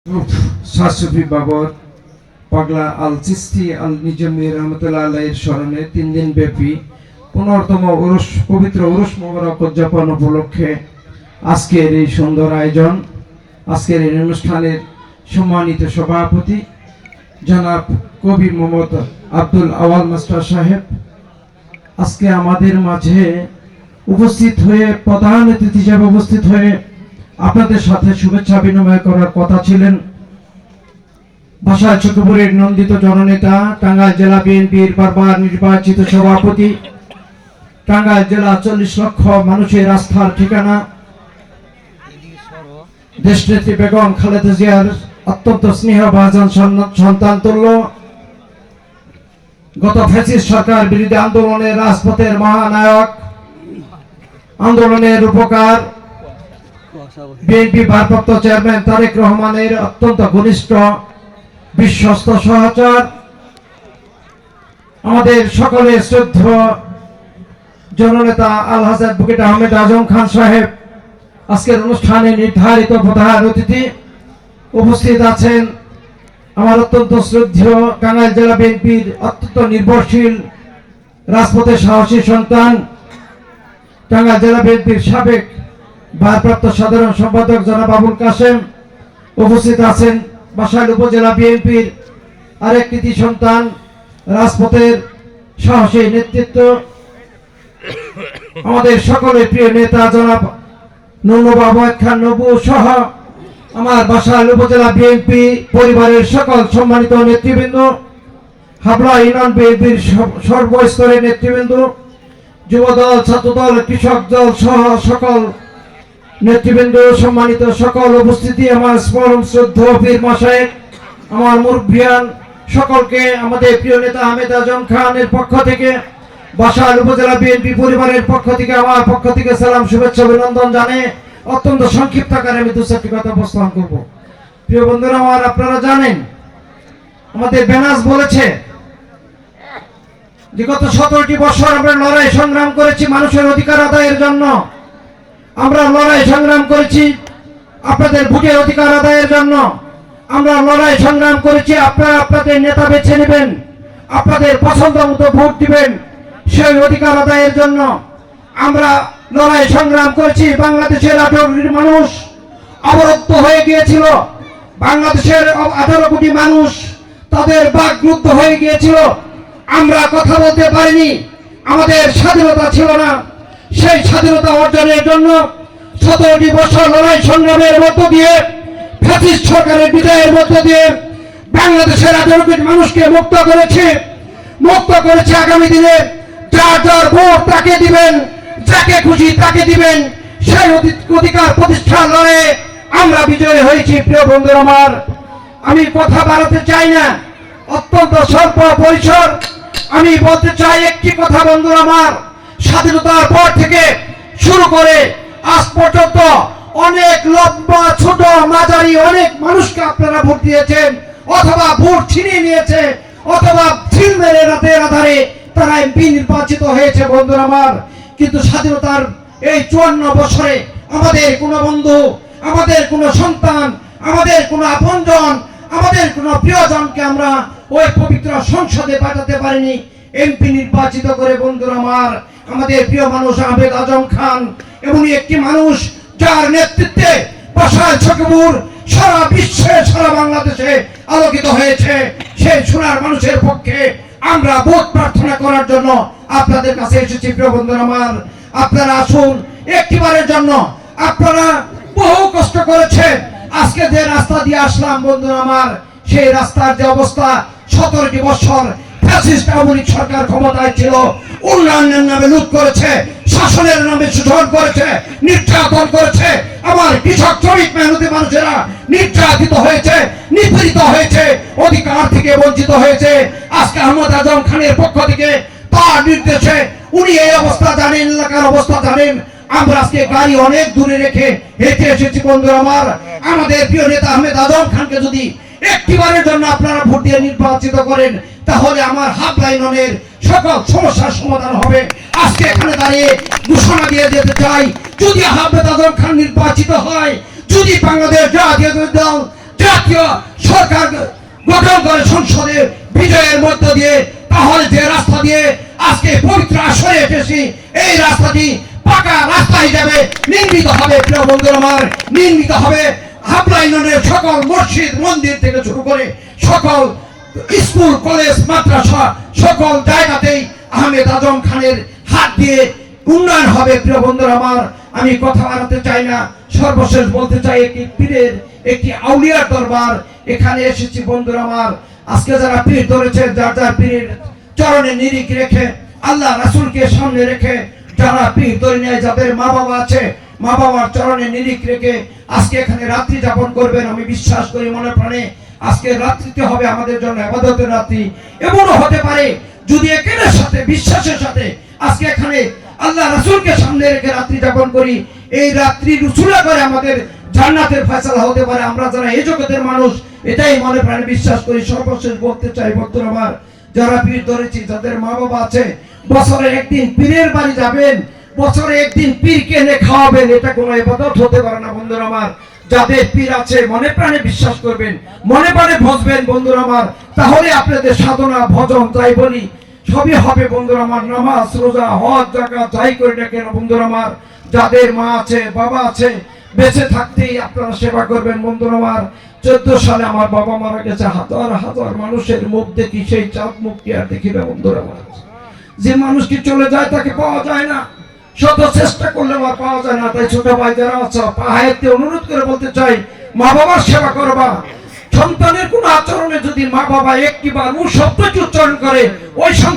শাহসুফি বাবর পাগলা আল চিস্তি আল নিজামী রহমতুল্লাহ আলাইহির স্মরণে 3 দিন ব্যাপী 15তম পবিত্র উরুস মোবারক উদযাপন উপলক্ষে আজকের এই সুন্দর আয়োজন। আজকের এই অনুষ্ঠানের সম্মানিত সভাপতি জনাব কবি মোহাম্মদ আব্দুল আওয়াল মাস্টার সাহেব আজকে আমাদের মাঝে উপস্থিত হয়ে প্রধান অতিথি হিসেবে উপস্থিত হয়ে আপনাদের সাথে শুভেচ্ছা বিনিময় করার কথা ছিলেন। ভাষা চকপুরের নন্দিত জননেতা, টাঙ্গাইল জেলা বিএনপির বারবার নির্বাচিত সভাপতি, টাঙ্গাইল জেলা 40 লক্ষ মানুষের আস্থার ঠিকানা, দেশনেত্রী বেগম খালেদা জিয়ার অত্যন্ত স্নেহভাজন সন্তান তুল্য, গত ফ্যাসিস্ট সরকার বিরোধী আন্দোলনের রাজপথের মহানায়ক, আন্দোলনের রূপকার বিএনপি ভারপ্রাপ্ত চেয়ারম্যান তারেক রহমানের অত্যন্ত ঘনিষ্ঠ বিশ্বস্ত সহচর, আমাদের সকলের শ্রদ্ধেয় জননেতা আলহাজ অ্যাডভোকেট আহমেদ আজম খান সাহেব আজকের অনুষ্ঠানে নির্ধারিত প্রধান অতিথি উপস্থিত আছেন। আমার অত্যন্ত শ্রদ্ধেয় টাঙ্গাইল জেলা বিএনপির অত্যন্ত নির্ভরশীল রাজপথের সাহসী সন্তান, টাঙ্গাইল জেলা বিএনপির সাবেক ভারপ্রাপ্ত সাধারণ সম্পাদক জনাব আবুল কাশেম উপস্থিত আছেন। বাসাইল উপজেলা বিএনপির আরেক কৃতি সন্তান, রাজপথের সাহসী নেতৃত্ব, আমাদের সকলের প্রিয় নেতা জনাব নুরুবাবু খান নবু সহ আমার বাসাইল উপজেলা বিএনপি পরিবারের সকল সম্মানিত নেতৃবৃন্দ, হাবলা ইউনিয়ন বিএনপির সর্বস্তরের নেতৃবৃন্দ, যুবদল, ছাত্রদল, কৃষক দল সহ সকল নেতৃবৃন্দ, সম্মানিত সকল উপস্থিতি, আমার পরম শ্রদ্ধেয় পীর মাশায়েখ, আমার মুরব্বিয়ান সকলকে আমাদের প্রিয় নেতা আহমেদ আজম খানের পক্ষ থেকে, বাসাইল উপজেলা বিএনপি পরিবারের পক্ষ থেকে, আমার পক্ষ থেকে সালাম, শুভেচ্ছা, অভিনন্দন জানিয়ে অত্যন্ত সংক্ষিপ্ত আকারে আমি 2-4টি কথা উপস্থাপন করব। প্রিয় বন্ধুরা আমার, আপনারা জানেন আমাদের বেনাস বলেছে যে গত 17টি বছর আমরা লড়াই সংগ্রাম করেছি মানুষের অধিকার আদায়ের জন্য। আমরা লড়াই সংগ্রাম করেছি আপনাদের ভোটের অধিকার আদায়ের জন্য। আমরা লড়াই সংগ্রাম করেছি আপনারা আপনাদের নেতা বেছে নেবেন, আপনাদের পছন্দ মতো ভোট দিবেন, সেই অধিকার আদায়ের জন্য। আমরা লড়াই সংগ্রাম করেছি বাংলাদেশের 18 কোটি মানুষ অবরুদ্ধ হয়ে গিয়েছিল, বাংলাদেশের 18 কোটি মানুষ তাদের বাকরুদ্ধ হয়ে গিয়েছিল, আমরা কথা বলতে পারিনি, আমাদের স্বাধীনতা ছিল না। সেই স্বাধীনতা অর্জনের জন্য 17টি বছর লড়াই সংগ্রামের মধ্য দিয়ে, ফ্যাসিস্ট সরকারের বিদায়ের মধ্য দিয়ে বাংলাদেশের 18 কোটি মানুষকে মুক্ত করেছে। আগামী দিনে যার যার ভোট তাকে দিবেন, যাকে খুশি তাকে দিবেন, সেই অধিকার প্রতিষ্ঠার লড়াইয়ে আমরা বিজয়ী হয়েছি। প্রিয় বন্ধুরা আমার, আমি কথা বাড়াতে চাই না, অত্যন্ত স্বল্প পরিসর আমি বলতে চাই একটি কথা। বন্ধুরা আমার, স্বাধীনতার পর থেকে শুরু করে আজ পর্যন্ত অনেক লম্বা ছোট মাঝারি অনেক মানুষকে আপনারা ভোট দিয়েছেন, অথবা ভোট ছিনিয়ে নিয়েছে, অথবা ঢিল মেরে রাতের আধারে তারা এমপি নির্বাচিত হয়েছে। বন্ধুরা আমার, কিন্তু স্বাধীনতার এই 54 বছরে আমাদের কোনো বন্ধু, আমাদের কোনো সন্তান, আমাদের কোনো আপনজন, আমাদের কোনো প্রিয়জনকে আমরা ওই পবিত্র সংসদে পাঠাতে পারিনি এমপি নির্বাচিত করে। বন্ধুরা আমার, আমাদের প্রিয় মানুষ আহমেদ আজম খান এমনই একটি মানুষ যার নেতৃত্বে বাসাইল চকপুর সারা বিশ্বে, সারা বাংলাদেশে আলোকিত হয়েছে। সেই সোনার মানুষের পক্ষে আমরা ভোট প্রার্থনা করার জন্য আপনাদের কাছে এসেছি। প্রিয় বন্ধুরা আমার, আপনারা আসুন একটিবারের জন্য। আপনারা বহু কষ্ট করেছেন, আজকে যে রাস্তা দিয়ে আসলাম বন্ধুরা আমার, সেই রাস্তার যে অবস্থা, 17টি বছর ফ্যাসিস্ট আওয়ামী লীগ সরকার ক্ষমতায় ছিল, উন্নয়নের নামে লুট করেছে, শাসনের নামে শোষণ করেছে, নির্যাতন করেছে। আমার কৃষক, শ্রমিক, মেহনতি মানুষেরা নির্যাতিত হয়েছে, নিপীড়িত হয়েছে, অধিকার থেকে বঞ্চিত হয়েছে। আজকে আহমেদ আজম খানের পক্ষ থেকে তার নির্দেশে উনি এই অবস্থা জানেন, এলাকার অবস্থা জানেন। আমরা আজকে গাড়ি অনেক দূরে রেখে হেঁটে এসেছি। বন্ধুরা আমার, আমাদের প্রিয় নেতা আহমেদ আজম খানকে যদি একটিবারের জন্য আপনারা ভোট দিয়ে নির্বাচিত করেন, তাহলে আমার হাবলা ইউনিয়নের সকল সমস্যার সমাধান হবে। আজকে এখানে দাঁড়িয়ে ঘোষণা দিয়ে যেতে চাই, যদি আহমেদ আজম খান নির্বাচিত হয়, যদি বাংলাদেশ জাতীয় দল জাতীয় সরকার গঠন করে সংসদে বিজয়ের মধ্য দিয়ে, তাহলে যে রাস্তা দিয়ে আজকে পবিত্র আসরে এসেছি, এই রাস্তাটি পাকা রাস্তা হিসেবে নির্মিত হবে। প্রিয় বন্ধুরা আমার, নির্মিত হবে হাবড়া ইউনিয়নের সকল মসজিদ মন্দির থেকে শুরু করে সকল স্কুল কলেজ মাদ্রাসা সকল জায়গাতেই আহমেদ আজম খানের হাত দিয়ে উন্নয়ন হবে। প্রিয় বন্ধুরা আমার, আমি কথা বাড়াতে চাই না, সর্বশেষ বলতে চাই একটি পীরের একটি আউলিয়ার দরবার এখানে এসেছি। বন্ধুরা আমার, আজকে যারা পীর ধরেছে, যার যার পীরের চরণে নিরিখ রেখে আল্লাহ রাসূলকে সামনে রেখে যারা পীর ধরে নেয়, যাদের মা বাবা আছে, মা বাবার চরণে নিরিখ রেখে আজকে এখানে রাত্রি যাপন করবেন, আমি বিশ্বাস করি মনে প্রাণে আজকে রাত্রিতে হবে আমাদের জন্য ইবাদতের রাত্রি। এমনও হতে পারে যদি একের সাথে বিশ্বাসের সাথে আজকে এখানে আল্লাহ রাসূলকে সামনে রেখে রাত্রি যাপন করি, এই রাত্রি রুসুলা করে আমাদের জান্নাতের ফয়সালা হতে পারে। আমরা যারা এই জগতের মানুষ এটাই মনে প্রাণে বিশ্বাস করি। সর্বশেষ বলতে চাই বন্ধুরা আমার, যারা পীর ধরেছি, যাদের মা বাবা আছে, বছরে একদিন পীরের বাড়ি যাবেন, বছরে একদিন পীরকে এনে খাওয়াবেন, এটা কোনো ইবাদত হতে পারে না। বন্ধুরা আমার, যাদের পীর আছে মনে প্রাণে বিশ্বাস করবেন, মনে প্রাণে ভজবেন বন্ধুরা আমার, তাহলে আপনাদের সাধনা ভজন যাই বলি সবই হবে। বন্ধুরা আমার, নামাজ রোজা হজ জাকাত যাই করে না কেন বন্ধুরা আমার, যাদের মা আছে বাবা আছে, বেঁচে থাকতেই আপনারা সেবা করবেন। বন্ধুরা আমার, 14 সালে আমার বাবা মারা গেছে, হাজার হাজার মানুষের মুখ দেখি, সেই চাঁদ মুখ কি আর দেখি না বন্ধুরা আমার। যে মানুষ কি চলে যায় তাকে পাওয়া যায় না, শত চেষ্টা করলে আর পাওয়া যায় না। তাই ছোট ভাই যারা আছে, পাহাড়তে অনুরোধ করে বলতে চাই, মা বাবার সেবা করবা। সন্তানের কোন আচরণে যদি মা বাবা একটিবার শব্দ উচ্চারণ করে, ওই